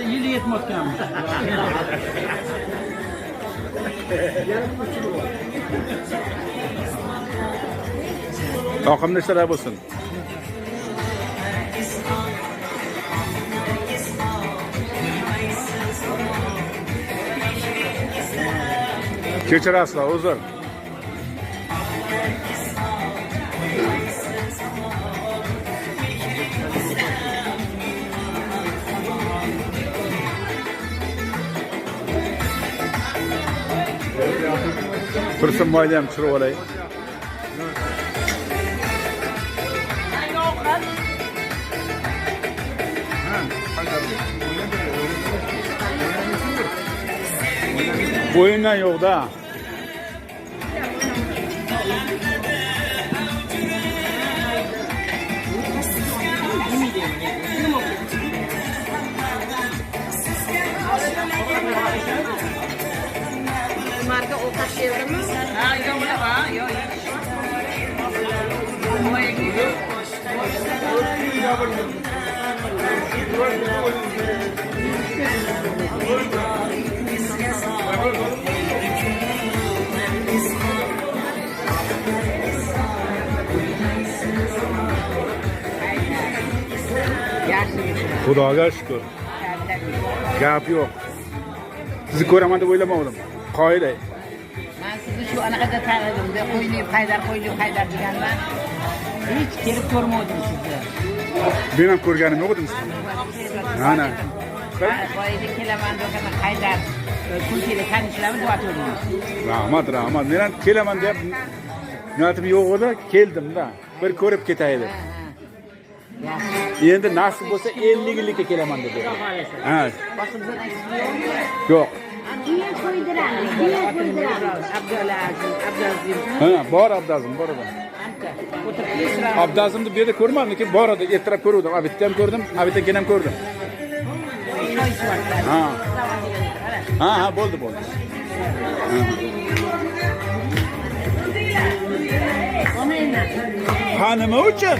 Yili yetmoqkanmi? Oqimni ishlar bo'lsin. Kechirasizlar, uzr. Tursun mayda ham tushirib olay. Bo'yindan yo'q-da. Marka ovqat berdimi? Ha, yo'q. Xudoga shukr. Gap yo'q. Sizni ko'raman deb o'ylamadim. Qoida. Men sizni shu anaqada tanidim, deb qo'yni Haydar deganman. Hech kelib ko'rmadim sizni. Men ham ko'rganim yo'q edim sizni. Mana. Qo'yni kelaman degan Haydar kunchilik tanishlarni duo qildim. Rahmat. Men ham kelaman deb niyatim yo'q edi, keldim-da. Bir ko'rib ketay deb. Endi nasib bo'lsa 50 yillikka kelaman dedi. Ha. Boshimdan aytishim Yo'q. keyin qo'ydiramiz. Abdulaziz. Ha, bor Abdazim, bor edi. Abdazimni bu yerda ko'rmadim, lekin bor edi, ertalab ko'rdim. Abitda ham ko'rdim, abitdan keyin ham ko'rdim. Ha, bo'ldi. Ha, nima uchun?